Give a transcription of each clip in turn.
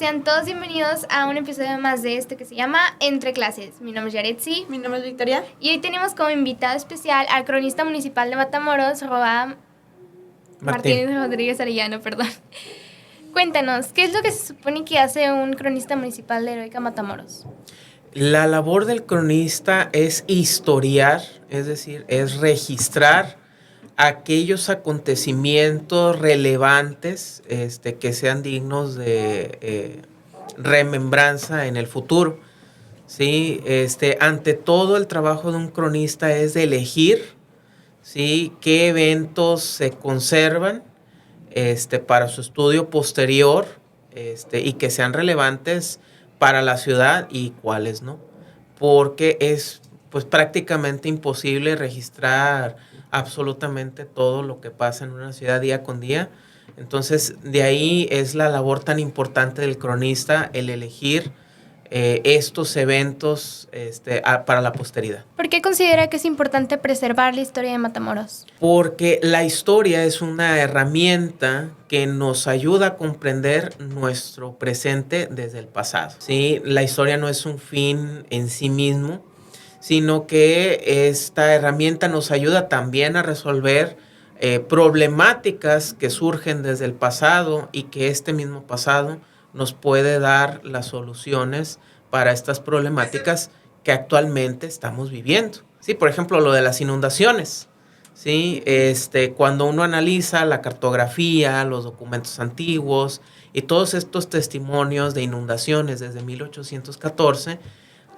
sean todos bienvenidos a un episodio más de esto que se llama Entre Clases. Mi nombre es Yaretsi. Mi nombre es Victoria. Y hoy tenemos como invitado especial al cronista municipal de Matamoros, Martínez Rodríguez Arellano, perdón. Cuéntanos, ¿qué es lo que se supone que hace un cronista municipal de Heroica Matamoros? La labor del cronista es historiar, es decir, es registrar aquellos acontecimientos relevantes que sean dignos de remembranza en el futuro. ¿Sí? Ante todo, el trabajo de un cronista es de elegir, ¿sí?, qué eventos se conservan para su estudio posterior y que sean relevantes para la ciudad y cuáles no. Porque es pues prácticamente imposible registrar absolutamente todo lo que pasa en una ciudad día con día. Entonces, de ahí es la labor tan importante del cronista, el elegir estos eventos para la posteridad. ¿Por qué considera que es importante preservar la historia de Matamoros? Porque la historia es una herramienta que nos ayuda a comprender nuestro presente desde el pasado, ¿sí? La historia no es un fin en sí mismo, sino que esta herramienta nos ayuda también a resolver problemáticas que surgen desde el pasado y que este mismo pasado nos puede dar las soluciones para estas problemáticas que actualmente estamos viviendo. Sí, por ejemplo, lo de las inundaciones. Sí, cuando uno analiza la cartografía, los documentos antiguos y todos estos testimonios de inundaciones desde 1814,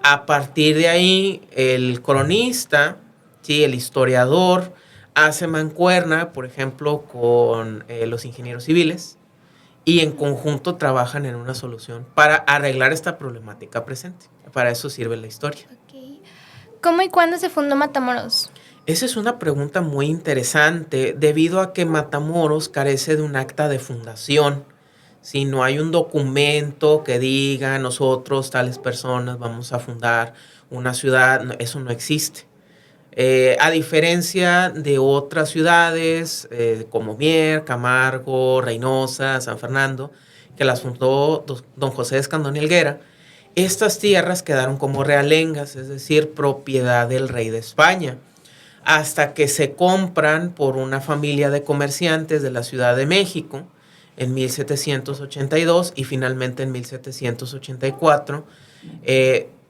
a partir de ahí el cronista, ¿sí?, el historiador, hace mancuerna, por ejemplo, con los ingenieros civiles, y en conjunto trabajan en una solución para arreglar esta problemática presente. Para eso sirve la historia. Okay. ¿Cómo y cuándo se fundó Matamoros? Esa es una pregunta muy interesante, debido a que Matamoros carece de un acta de fundación. Si no hay un documento que diga nosotros, tales personas, vamos a fundar una ciudad, eso no existe. A diferencia de otras ciudades como Mier, Camargo, Reynosa, San Fernando, que las fundó don José de Escandón y Helguera, estas tierras quedaron como realengas, es decir, propiedad del rey de España, hasta que se compran por una familia de comerciantes de la Ciudad de México en 1782 y finalmente en 1784.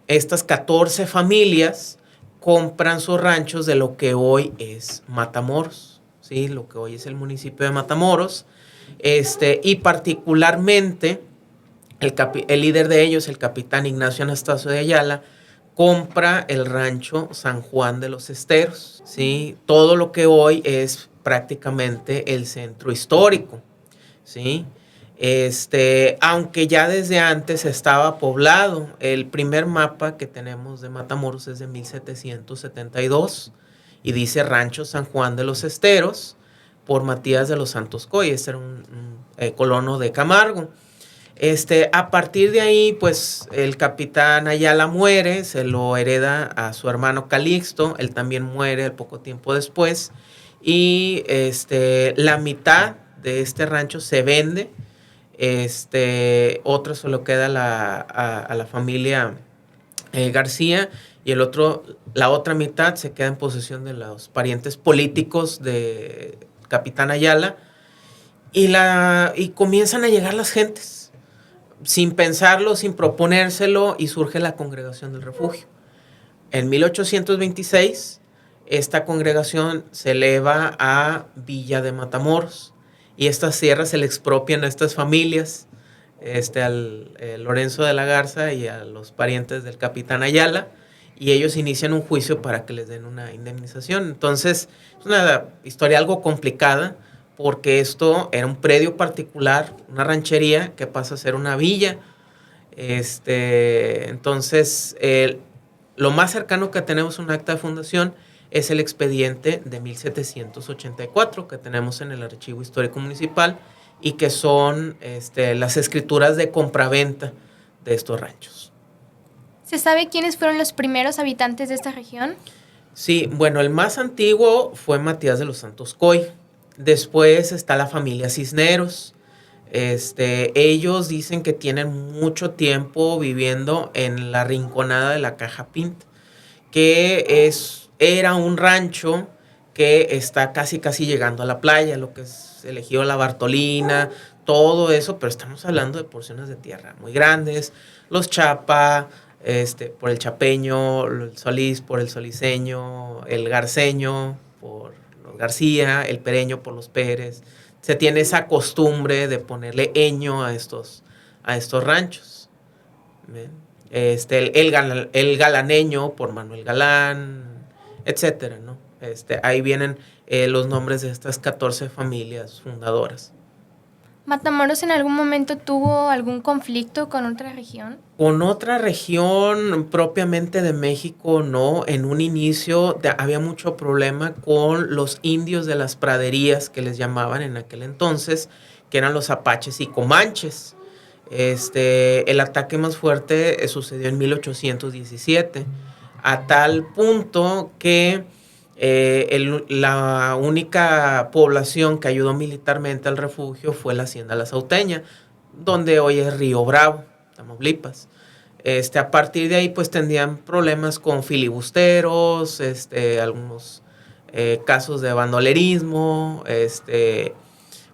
Estas 14 familias compran sus ranchos de lo que hoy es Matamoros, ¿sí?, lo que hoy es el municipio de Matamoros, y particularmente el líder de ellos, el capitán Ignacio Anastasio de Ayala, compra el rancho San Juan de los Esteros, ¿sí?, todo lo que hoy es prácticamente el centro histórico, ¿sí? Aunque ya desde antes estaba poblado. El primer mapa que tenemos de Matamoros es de 1772 y dice Rancho San Juan de los Esteros por Matías de los Santos Coy. Este era un colono de Camargo. A partir de ahí, pues el capitán Ayala muere, se lo hereda a su hermano Calixto, él también muere al poco tiempo después, y la mitad de este rancho se vende. Otro se lo queda a la familia García, y la otra mitad se queda en posesión de los parientes políticos de capitán Ayala, y comienzan a llegar las gentes sin pensarlo, sin proponérselo, y surge la Congregación del Refugio. En 1826 esta congregación se eleva a Villa de Matamoros, y estas tierras se le expropian a estas familias, al Lorenzo de la Garza y a los parientes del capitán Ayala, y ellos inician un juicio para que les den una indemnización. Entonces, es una historia algo complicada, porque esto era un predio particular, una ranchería que pasa a ser una villa. Entonces, lo más cercano que tenemos a un acta de fundación es el expediente de 1784 que tenemos en el Archivo Histórico Municipal, y que son las escrituras de compraventa de estos ranchos. ¿Se sabe quiénes fueron los primeros habitantes de esta región? Sí, bueno, el más antiguo fue Matías de los Santos Coy. Después está la familia Cisneros. Ellos dicen que tienen mucho tiempo viviendo en la Rinconada de la Caja Pinta, era un rancho que está casi casi llegando a la playa, lo que es el ejido La Bartolina, todo eso, pero estamos hablando de porciones de tierra muy grandes, los Chapa, por el Chapeño, el Solís por el Soliseño, el Garceño por los García, el Pereño por los Pérez. Se tiene esa costumbre de ponerle eño a estos ranchos. ¿Ven? El Galaneño por Manuel Galán, etcétera, ¿no? Ahí vienen los nombres de estas 14 familias fundadoras. ¿Matamoros en algún momento tuvo algún conflicto con otra región? Con otra región propiamente de México, no. En un inicio había mucho problema con los indios de las praderías, que les llamaban en aquel entonces, que eran los apaches y comanches. El ataque más fuerte sucedió en 1817, a tal punto que la única población que ayudó militarmente al refugio fue la Hacienda La Sauteña, donde hoy es Río Bravo, Tamaulipas. A partir de ahí pues tendrían problemas con filibusteros, algunos casos de bandolerismo,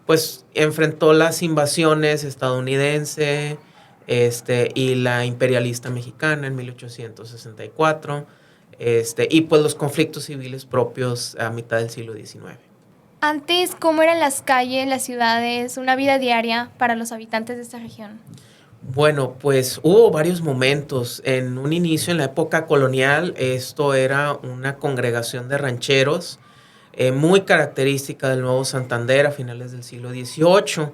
pues enfrentó las invasiones estadounidense y la imperialista mexicana en 1864, y pues los conflictos civiles propios a mitad del siglo XIX. Antes, ¿cómo eran las calles, las ciudades, una vida diaria para los habitantes de esta región? Bueno, pues hubo varios momentos. En un inicio, en la época colonial, esto era una congregación de rancheros muy característica del Nuevo Santander a finales del siglo XVIII.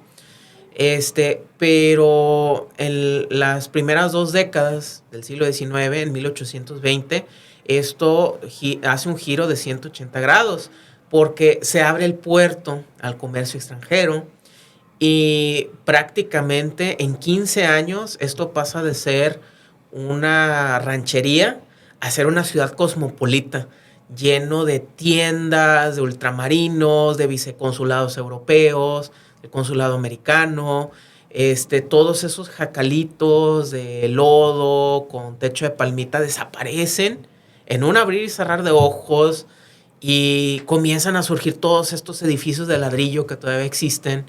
Pero en las primeras 2 décadas del siglo XIX, en 1820, esto hace un giro de 180 grados, porque se abre el puerto al comercio extranjero y prácticamente en 15 años esto pasa de ser una ranchería a ser una ciudad cosmopolita, lleno de tiendas, de ultramarinos, de viceconsulados europeos, el consulado americano, todos esos jacalitos de lodo con techo de palmita desaparecen en un abrir y cerrar de ojos y comienzan a surgir todos estos edificios de ladrillo que todavía existen.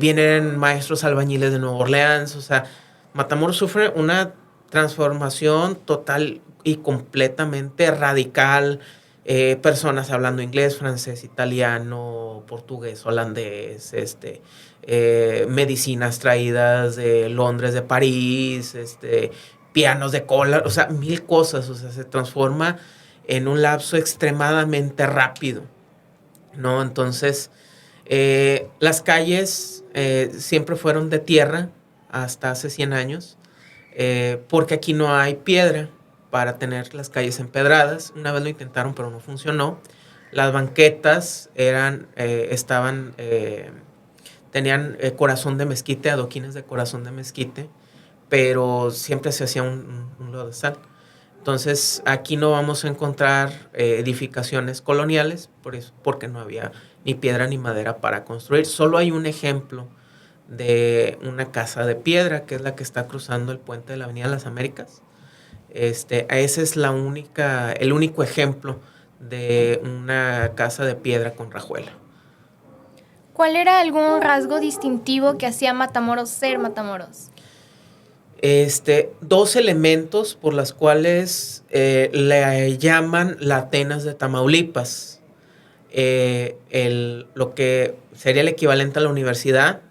Vienen maestros albañiles de Nueva Orleans, o sea, Matamoros sufre una transformación total y completamente radical. Personas hablando inglés, francés, italiano, portugués, holandés, medicinas traídas de Londres, de París, pianos de cola, o sea, mil cosas, o sea, se transforma en un lapso extremadamente rápido, ¿no? Entonces, las calles siempre fueron de tierra hasta hace 100 años, porque aquí no hay piedra para tener las calles empedradas. Una vez lo intentaron, pero no funcionó. Las banquetas tenían corazón de mezquite, adoquines de corazón de mezquite, pero siempre se hacía un lodazal. Entonces, aquí no vamos a encontrar edificaciones coloniales, porque no había ni piedra ni madera para construir. Solo hay un ejemplo de una casa de piedra, que es la que está cruzando el puente de la Avenida de las Américas. Ese es el único ejemplo de una casa de piedra con rajuela. ¿Cuál era algún rasgo distintivo que hacía Matamoros ser Matamoros? 2 elementos por las cuales le llaman la Atenas de Tamaulipas. Lo que sería el equivalente a la universidad,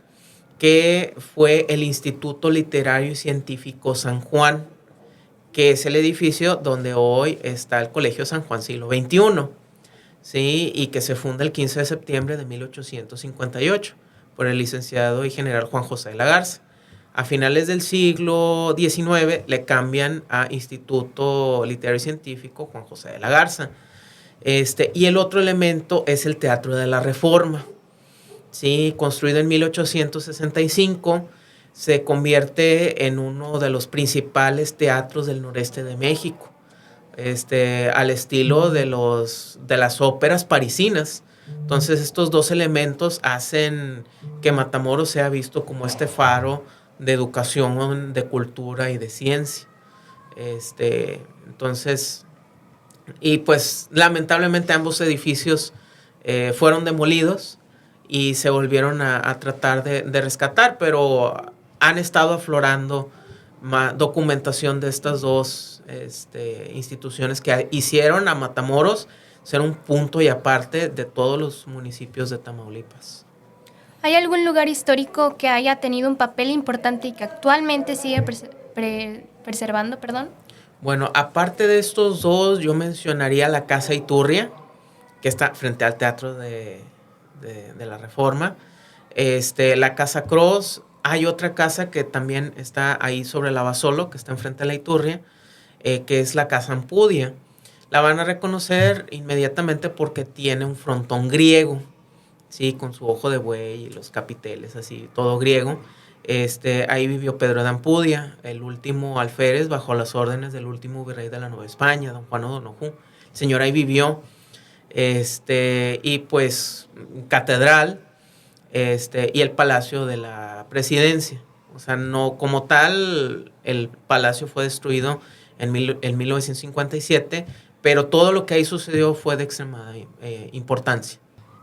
que fue el Instituto Literario y Científico San Juan, que es el edificio donde hoy está el Colegio San Juan Siglo XXI, ¿sí? Y que se funda el 15 de septiembre de 1858 por el licenciado y general Juan José de la Garza. A finales del siglo XIX le cambian a Instituto Literario y Científico Juan José de la Garza. Y el otro elemento es el Teatro de la Reforma, ¿sí? Construido en 1865, se convierte en uno de los principales teatros del noreste de México, al estilo de las óperas parisinas. Entonces estos dos elementos hacen que Matamoros sea visto como este faro de educación, de cultura y de ciencia. Entonces, y pues lamentablemente ambos edificios fueron demolidos y se volvieron a tratar de rescatar, pero han estado aflorando documentación de estas dos instituciones que hicieron a Matamoros ser un punto y aparte de todos los municipios de Tamaulipas. ¿Hay algún lugar histórico que haya tenido un papel importante y que actualmente sigue preservando, perdón? Bueno, aparte de estos dos, yo mencionaría la Casa Iturria, que está frente al Teatro de la Reforma. La Casa Cross. Hay otra casa que también está ahí sobre la Basolo, que está enfrente de la Iturria, que es la Casa Ampudia. La van a reconocer inmediatamente porque tiene un frontón griego, ¿sí? Con su ojo de buey y los capiteles, así, todo griego. Ahí vivió Pedro de Ampudia, el último alférez bajo las órdenes del último virrey de la Nueva España, don Juan O'Donojú. El señor ahí vivió. Y pues catedral, y el Palacio de la Presidencia. O sea, no como tal, el palacio fue destruido en 1957, pero todo lo que ahí sucedió fue de extrema importancia.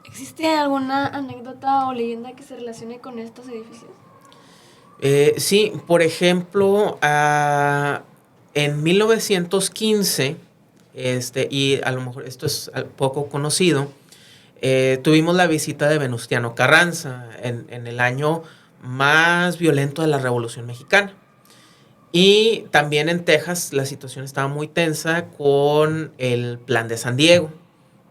¿Existe alguna anécdota o leyenda que se relacione con estos edificios? Sí, por ejemplo, en 1915, y a lo mejor esto es poco conocido, tuvimos la visita de Venustiano Carranza en el año más violento de la Revolución Mexicana. Y también en Texas la situación estaba muy tensa con el Plan de San Diego,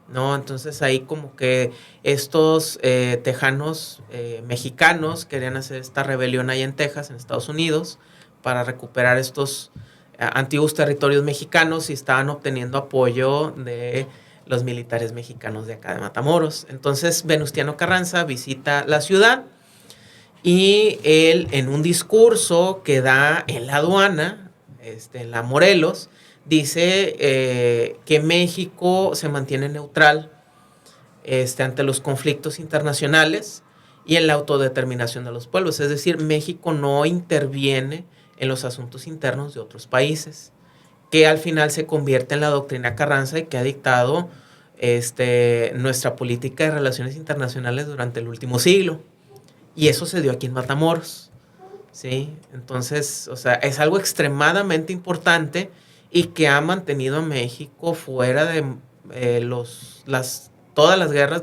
¿no? Entonces ahí como que estos tejanos mexicanos querían hacer esta rebelión ahí en Texas, en Estados Unidos, para recuperar estos antiguos territorios mexicanos y estaban obteniendo apoyo de los militares mexicanos de acá de Matamoros. Entonces Venustiano Carranza visita la ciudad y él en un discurso que da en la aduana, en la Morelos, dice que México se mantiene neutral ante los conflictos internacionales y en la autodeterminación de los pueblos. Es decir, México no interviene en los asuntos internos de otros países, que al final se convierte en la doctrina Carranza y que ha dictado nuestra política de relaciones internacionales durante el último siglo. Y eso se dio aquí en Matamoros, ¿sí? Entonces, o sea, es algo extremadamente importante y que ha mantenido a México fuera de todas las guerras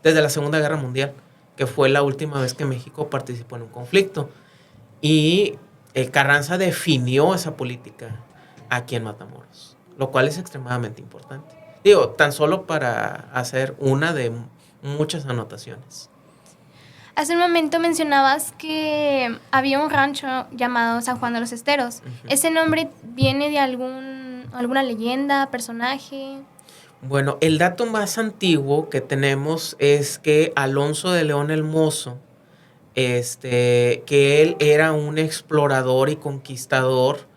desde la Segunda Guerra Mundial, que fue la última vez que México participó en un conflicto. Y Carranza definió esa política aquí en Matamoros, lo cual es extremadamente importante. Digo, tan solo para hacer una de muchas anotaciones. Hace un momento mencionabas que había un rancho llamado San Juan de los Esteros. Uh-huh. ¿Ese nombre viene de alguna leyenda, personaje? Bueno, el dato más antiguo que tenemos es que Alonso de León el Mozo, que él era un explorador y conquistador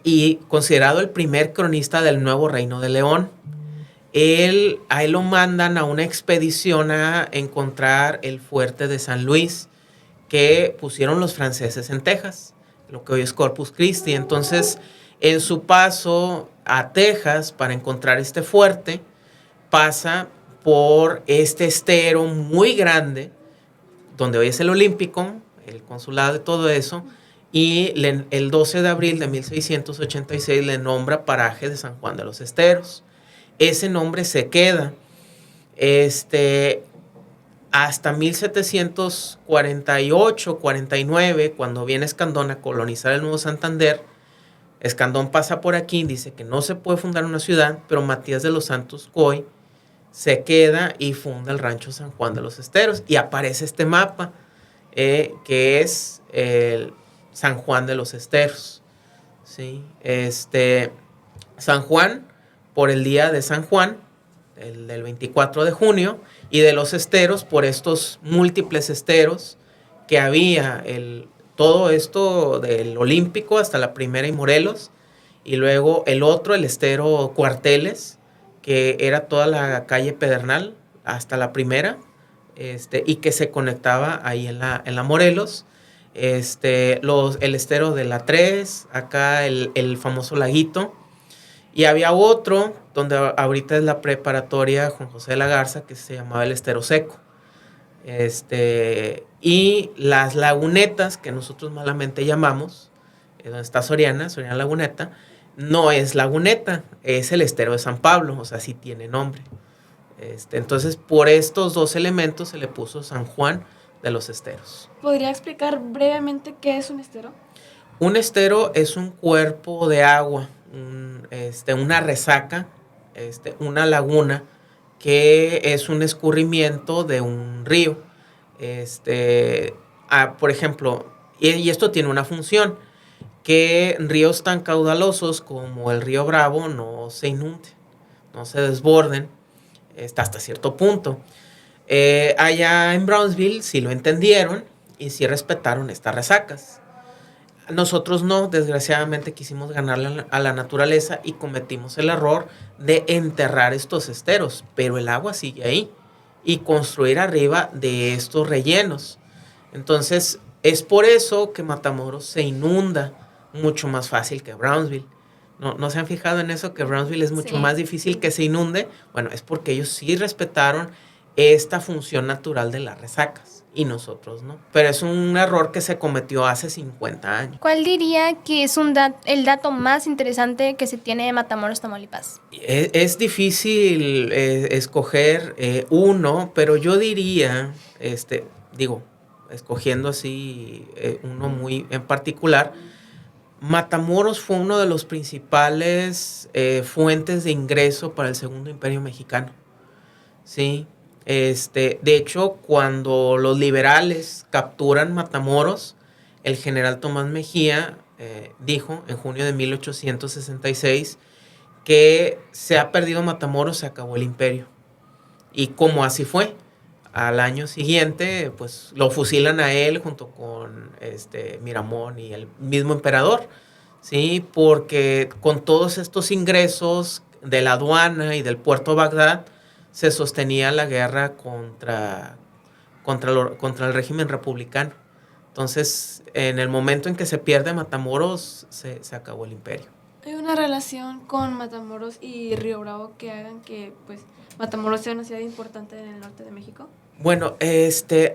y considerado el primer cronista del Nuevo Reino de León. A él lo mandan a una expedición a encontrar el fuerte de San Luis que pusieron los franceses en Texas, lo que hoy es Corpus Christi. Entonces, en su paso a Texas para encontrar este fuerte, pasa por este estero muy grande, donde hoy es el Olímpico, el consulado y todo eso, y el 12 de abril de 1686 le nombra paraje de San Juan de los Esteros. Ese nombre se queda hasta 1748, 49, cuando viene Escandón a colonizar el Nuevo Santander. Escandón pasa por aquí, dice que no se puede fundar una ciudad, pero Matías de los Santos Coy se queda y funda el rancho San Juan de los Esteros. Y aparece este mapa, que es el San Juan de los Esteros, ¿sí? San Juan, por el día de San Juan, el del 24 de junio, y de los esteros, por estos múltiples esteros que había, todo esto del Olímpico hasta la Primera y Morelos, y luego el otro, el estero Cuarteles, que era toda la calle Pedernal, hasta la primera, y que se conectaba ahí en la Morelos. El estero de la 3, acá el famoso laguito. Y había otro, donde ahorita es la preparatoria Juan José de la Garza, que se llamaba el Estero Seco. Y las lagunetas, que nosotros malamente llamamos, donde está Soriana Laguneta, no es laguneta, es el estero de San Pablo, o sea, sí tiene nombre. Entonces, por estos dos elementos se le puso San Juan de los Esteros. ¿Podría explicar brevemente qué es un estero? Un estero es un cuerpo de agua, una resaca, una laguna, que es un escurrimiento de un río. Por ejemplo, y esto tiene una función, que ríos tan caudalosos como el río Bravo no se inunden, no se desborden hasta cierto punto. Allá en Brownsville sí lo entendieron y sí respetaron estas resacas. Nosotros no, desgraciadamente quisimos ganarle a la naturaleza y cometimos el error de enterrar estos esteros, pero el agua sigue ahí y construir arriba de estos rellenos. Entonces, es por eso que Matamoros se inunda mucho más fácil que Brownsville. ¿No se han fijado en eso? Que Brownsville es mucho más difícil que se inunde. Bueno, es porque ellos sí respetaron esta función natural de las resacas y nosotros no. Pero es un error que se cometió hace 50 años. ¿Cuál diría que es el dato más interesante que se tiene de Matamoros, Tamaulipas? Es difícil escoger uno, pero yo diría, escogiendo así uno muy en particular, Matamoros fue uno de los principales fuentes de ingreso para el Segundo Imperio Mexicano. Sí. De hecho, cuando los liberales capturan Matamoros, el general Tomás Mejía dijo en junio de 1866 que se ha perdido Matamoros, se acabó el imperio. Y como así fue, al año siguiente, pues lo fusilan a él junto con Miramón y el mismo emperador, ¿sí? Porque con todos estos ingresos de la aduana y del puerto de Bagdad, se sostenía la guerra contra el régimen republicano. Entonces, en el momento en que se pierde Matamoros, se acabó el imperio. ¿Hay una relación con Matamoros y Río Bravo que hagan que pues, Matamoros sea una ciudad importante en el norte de México? Bueno,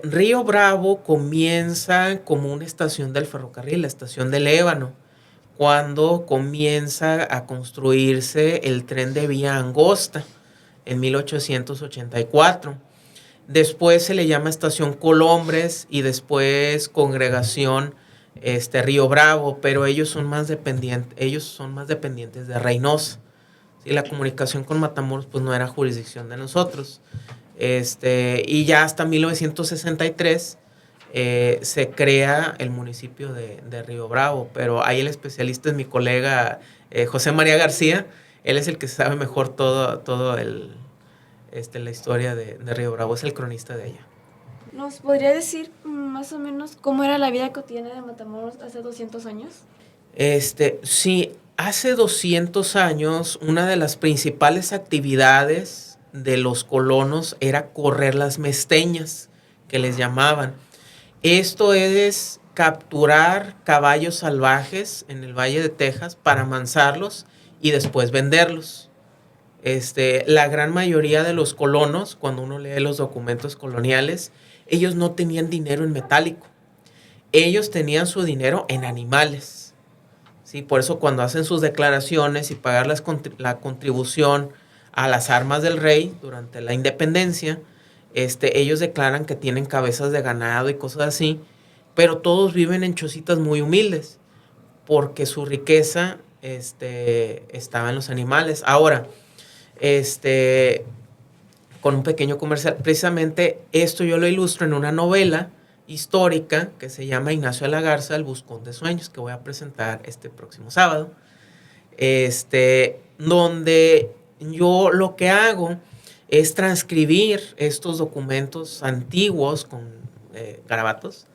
Río Bravo comienza como una estación del ferrocarril, la estación del Ébano, cuando comienza a construirse el tren de vía angosta en 1884. Después se le llama Estación Colombres y después Congregación Río Bravo, pero ellos son más dependientes de Reynosa. ¿Sí? La comunicación con Matamoros pues no era jurisdicción de nosotros. Y ya hasta 1963 se crea el municipio de Río Bravo, pero ahí el especialista es mi colega José María García. Él es el que sabe mejor todo la historia de Río Bravo, es el cronista de ella. ¿Nos podría decir más o menos cómo era la vida cotidiana de Matamoros hace 200 años? Sí, hace 200 años una de las principales actividades de los colonos era correr las mesteñas, que les llamaban. Esto es capturar caballos salvajes en el Valle de Texas para amansarlos y después venderlos. La gran mayoría de los colonos, cuando uno lee los documentos coloniales, ellos no tenían dinero en metálico. Ellos tenían su dinero en animales. ¿Sí? Por eso cuando hacen sus declaraciones y pagar la contribución a las armas del rey durante la independencia, ellos declaran que tienen cabezas de ganado y cosas así, pero todos viven en chocitas muy humildes, porque su riqueza estaba en los animales. Ahora, con un pequeño comercial, precisamente esto yo lo ilustro en una novela histórica que se llama Ignacio de la Garza, El Buscón de Sueños, que voy a presentar este próximo sábado, donde yo lo que hago es transcribir estos documentos antiguos con garabatos,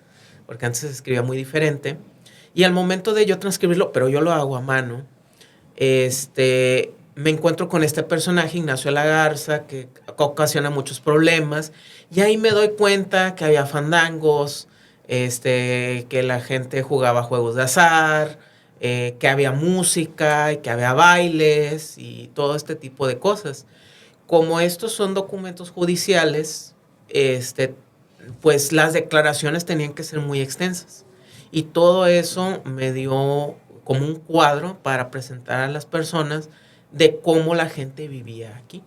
porque antes se escribía muy diferente, y al momento de yo transcribirlo, pero yo lo hago a mano, me encuentro con este personaje, Ignacio de la Garza, que ocasiona muchos problemas. Y ahí me doy cuenta que había fandangos, que la gente jugaba juegos de azar, que había música, y que había bailes y todo este tipo de cosas. Como estos son documentos judiciales, pues las declaraciones tenían que ser muy extensas. Y todo eso me dio como un cuadro para presentar a las personas de cómo la gente vivía aquí,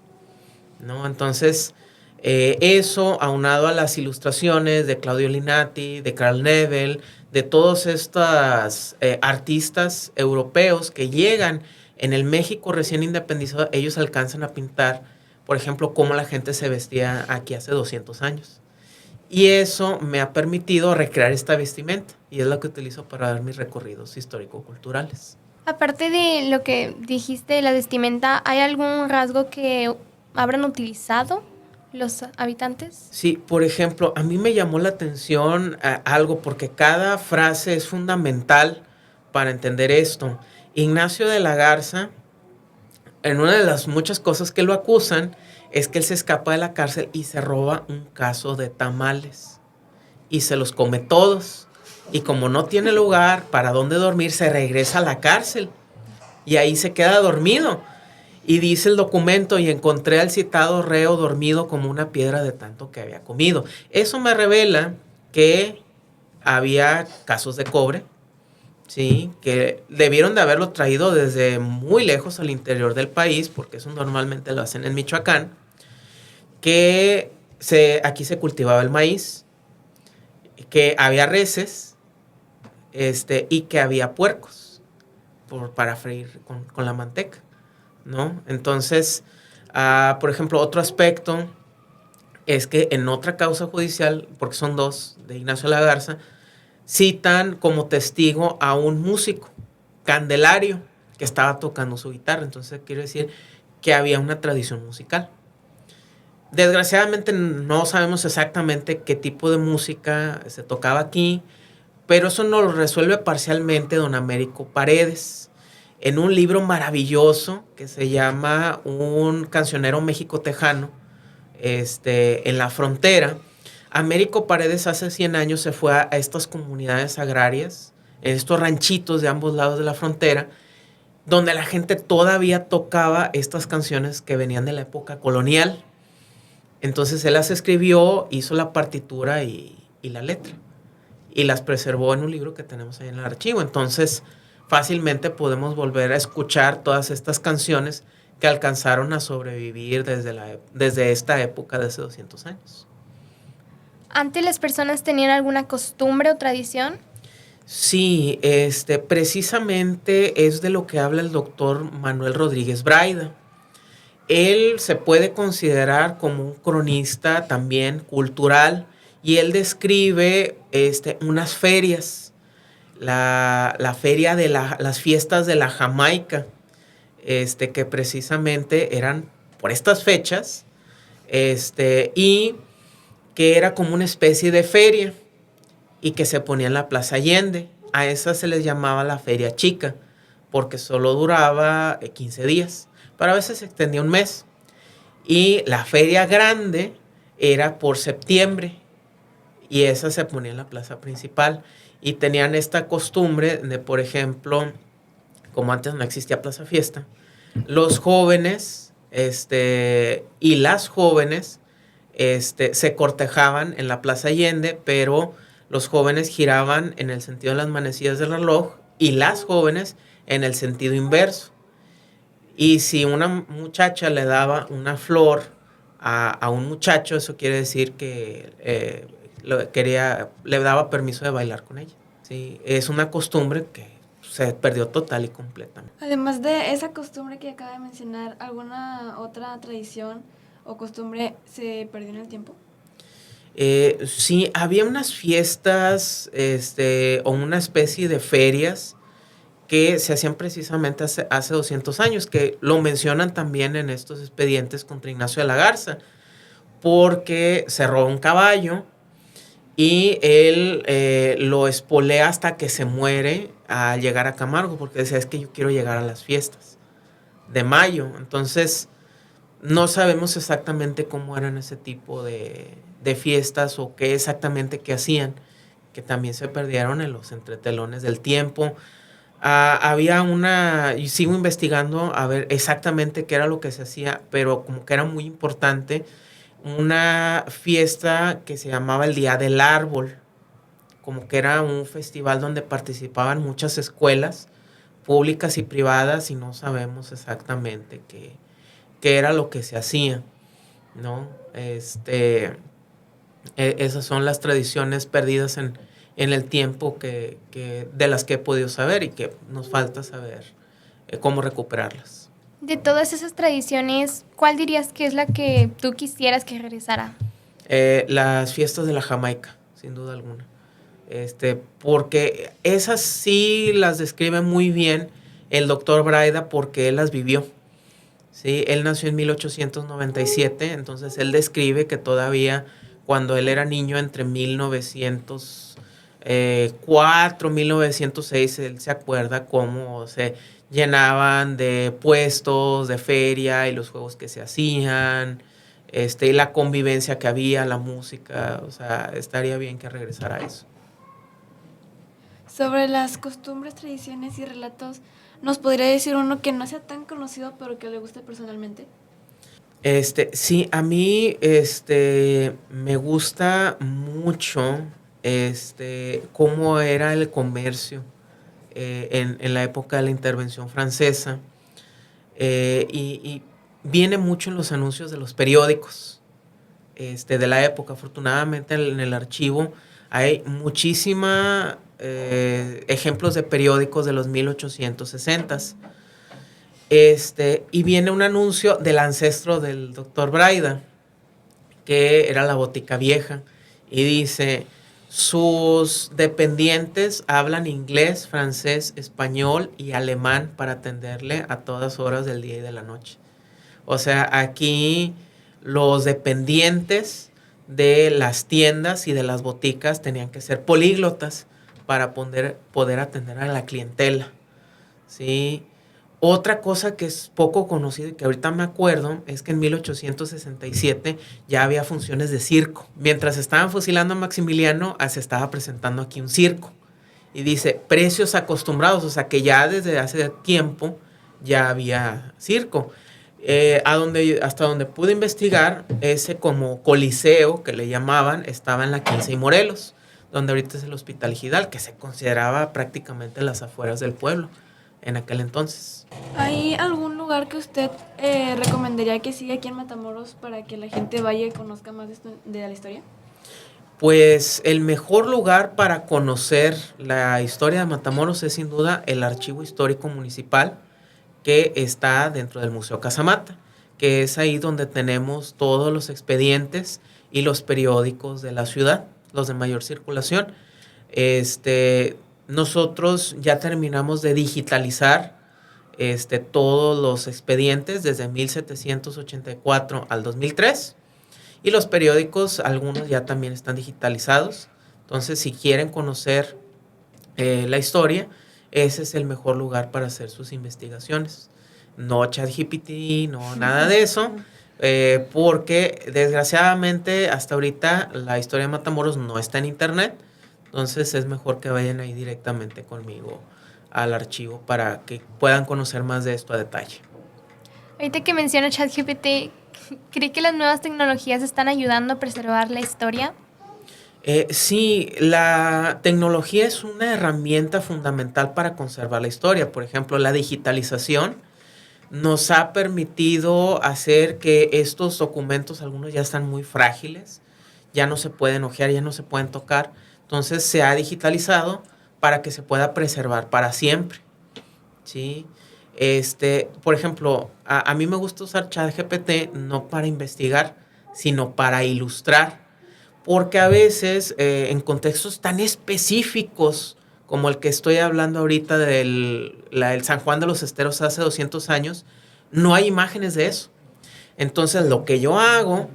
¿no? Entonces, eso aunado a las ilustraciones de Claudio Linati, de Carl Nebel, de todos estos artistas europeos que llegan en el México recién independizado, ellos alcanzan a pintar, por ejemplo, cómo la gente se vestía aquí hace 200 años. Y eso me ha permitido recrear esta vestimenta y es lo que utilizo para dar mis recorridos histórico-culturales. Aparte de lo que dijiste de la vestimenta, ¿hay algún rasgo que habrán utilizado los habitantes? Sí, por ejemplo, a mí me llamó la atención algo porque cada frase es fundamental para entender esto. Ignacio de la Garza, en una de las muchas cosas que lo acusan, es que él se escapa de la cárcel y se roba un caso de tamales y se los come todos. Y como no tiene lugar para dónde dormir, se regresa a la cárcel y ahí se queda dormido. Y dice el documento, y encontré al citado reo dormido como una piedra de tanto que había comido. Eso me revela que había casos de cobre, ¿sí? Que debieron de haberlo traído desde muy lejos al interior del país, porque eso normalmente lo hacen en Michoacán, que aquí se cultivaba el maíz, que había reses, y que había puercos para freír con la manteca, ¿no? Entonces, por ejemplo, otro aspecto es que en otra causa judicial, porque son dos, de Ignacio de la Garza, citan como testigo a un músico, Candelario, que estaba tocando su guitarra. Entonces, quiero decir que había una tradición musical. Desgraciadamente no sabemos exactamente qué tipo de música se tocaba aquí, pero eso nos lo resuelve parcialmente don Américo Paredes en un libro maravilloso que se llama Un cancionero México-Tejano, en la frontera. Américo Paredes hace 100 años se fue a estas comunidades agrarias, en estos ranchitos de ambos lados de la frontera, donde la gente todavía tocaba estas canciones que venían de la época colonial. Entonces él las escribió, hizo la partitura y la letra. Y las preservó en un libro que tenemos ahí en el archivo. Entonces, fácilmente podemos volver a escuchar todas estas canciones que alcanzaron a sobrevivir desde esta época de hace 200 años. ¿Antes las personas tenían alguna costumbre o tradición? Sí, precisamente es de lo que habla el doctor Manuel Rodríguez Braida. Él se puede considerar como un cronista también cultural y él describe unas ferias, la feria de las fiestas de la Jamaica, que precisamente eran por estas fechas, y que era como una especie de feria y que se ponía en la Plaza Allende. A esa se les llamaba la feria chica porque solo duraba 15 días, pero a veces se extendía un mes. Y la feria grande era por septiembre y esa se ponía en la plaza principal. Y tenían esta costumbre de, por ejemplo, como antes no existía Plaza Fiesta, los jóvenes y las jóvenes se cortejaban en la Plaza Allende, pero los jóvenes giraban en el sentido de las manecillas del reloj y las jóvenes en el sentido inverso. Y si una muchacha le daba una flor a un muchacho, eso quiere decir que le daba permiso de bailar con ella. ¿Sí? Es una costumbre que se perdió total y completamente. Además de esa costumbre que acaba de mencionar, ¿alguna otra tradición o costumbre se perdió en el tiempo? Sí, había unas fiestas o una especie de ferias que se hacían precisamente hace 200 años, que lo mencionan también en estos expedientes contra Ignacio de la Garza, porque se robó un caballo y él lo espolea hasta que se muere al llegar a Camargo, porque decía, es que yo quiero llegar a las fiestas de mayo. Entonces, No sabemos exactamente cómo eran ese tipo de fiestas o qué exactamente qué hacían, que también se perdieron en los entretelones del tiempo. Había y sigo investigando a ver exactamente qué era lo que se hacía, pero como que era muy importante, una fiesta que se llamaba el Día del Árbol, como que era un festival donde participaban muchas escuelas públicas y privadas y no sabemos exactamente qué era lo que se hacía, ¿no? Esas son las tradiciones perdidas en el tiempo de las que he podido saber y que nos falta saber cómo recuperarlas. De todas esas tradiciones, ¿cuál dirías que es la que tú quisieras que regresara? Las fiestas de la Jamaica, sin duda alguna. Porque esas sí las describe muy bien el doctor Braida porque él las vivió. ¿Sí? Él nació en 1897, entonces él describe que todavía cuando él era niño entre 1904, 1906, él se acuerda cómo se llenaban de puestos, de feria y los juegos que se hacían, y la convivencia que había, la música, o sea, estaría bien que regresara a eso. Sobre las costumbres, tradiciones y relatos, ¿nos podría decir uno que no sea tan conocido pero que le guste personalmente? Sí, a mí me gusta mucho cómo era el comercio en la época de la intervención francesa, y viene mucho en los anuncios de los periódicos de la época. Afortunadamente en el archivo hay muchísimos ejemplos de periódicos de los 1860s. Y viene un anuncio del ancestro del doctor Braida, que era la Botica Vieja, y dice: sus dependientes hablan inglés, francés, español y alemán para atenderle a todas horas del día y de la noche. O sea, aquí los dependientes de las tiendas y de las boticas tenían que ser políglotas para poder atender a la clientela, ¿sí? Otra cosa que es poco conocida y que ahorita me acuerdo es que en 1867 ya había funciones de circo. Mientras estaban fusilando a Maximiliano, se estaba presentando aquí un circo. Y dice, precios acostumbrados, o sea que ya desde hace tiempo ya había circo. Hasta donde pude investigar, ese como coliseo que le llamaban, estaba en la 15 y Morelos, donde ahorita es el Hospital Gidal, que se consideraba prácticamente las afueras del pueblo en aquel entonces. ¿Hay algún lugar que usted recomendaría que siga aquí en Matamoros para que la gente vaya y conozca más de la historia? Pues el mejor lugar para conocer la historia de Matamoros es sin duda el Archivo Histórico Municipal, que está dentro del Museo Casamata, que es ahí donde tenemos todos los expedientes y los periódicos de la ciudad, los de mayor circulación. Nosotros ya terminamos de digitalizar todos los expedientes desde 1784 al 2003, y los periódicos, algunos ya también están digitalizados. Entonces, si quieren conocer la historia, ese es el mejor lugar para hacer sus investigaciones. No ChatGPT, no nada de eso, porque desgraciadamente hasta ahorita la historia de Matamoros no está en internet. Entonces es mejor que vayan ahí directamente conmigo al archivo para que puedan conocer más de esto a detalle. Ahorita que menciona ChatGPT, ¿cree que las nuevas tecnologías están ayudando a preservar la historia? Sí, la tecnología es una herramienta fundamental para conservar la historia. Por ejemplo, la digitalización nos ha permitido hacer que estos documentos, algunos ya están muy frágiles, ya no se pueden hojear, ya no se pueden tocar. Entonces se ha digitalizado para que se pueda preservar para siempre, ¿sí? Por ejemplo, a mí me gusta usar ChatGPT no para investigar, sino para ilustrar, porque a veces en contextos tan específicos como el que estoy hablando ahorita del San Juan de los Esteros hace 200 años, no hay imágenes de eso. Entonces lo que yo hago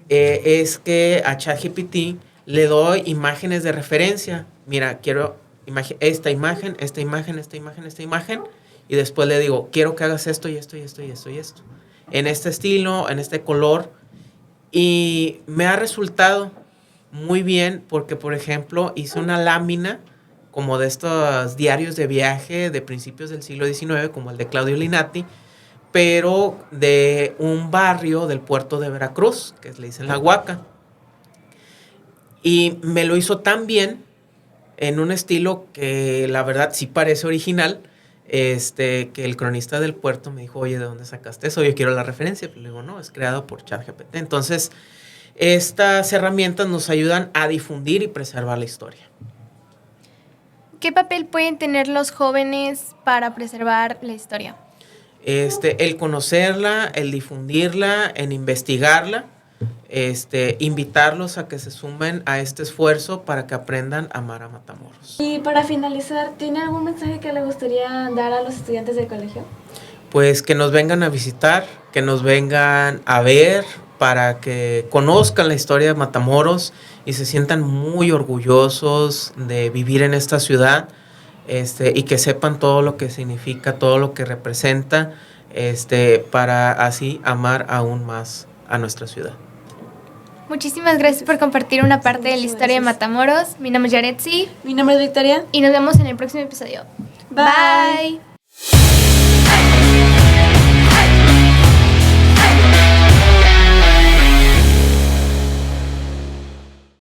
es que a ChatGPT le doy imágenes de referencia. Mira, quiero esta imagen, y después le digo, quiero que hagas esto y esto y esto y esto y esto. en este estilo, en este color, y me ha resultado muy bien porque, por ejemplo, hice una lámina como de estos diarios de viaje de principios del siglo XIX, como el de Claudio Linati, pero de un barrio del puerto de Veracruz, que le dicen La Huaca. Y me lo hizo tan bien, en un estilo que la verdad sí parece original, que el cronista del puerto me dijo, oye, ¿de dónde sacaste eso? Yo quiero la referencia. Pero le digo, no, es creado por ChatGPT. Entonces, estas herramientas nos ayudan a difundir y preservar la historia. ¿Qué papel pueden tener los jóvenes para preservar la historia? El conocerla, el difundirla, en investigarla, invitarlos a que se sumen a este esfuerzo para que aprendan a amar a Matamoros. Y para finalizar, ¿tiene algún mensaje que le gustaría dar a los estudiantes del colegio? Pues que nos vengan a visitar, que nos vengan a ver, para que conozcan la historia de Matamoros y se sientan muy orgullosos de vivir en esta ciudad, y que sepan todo lo que significa, todo lo que representa, para así amar aún más a nuestra ciudad. Muchísimas gracias por compartir una parte de la historia de Matamoros. Mi nombre es Yaretsi. Mi nombre es Victoria. Y nos vemos en el próximo episodio. Bye. Bye.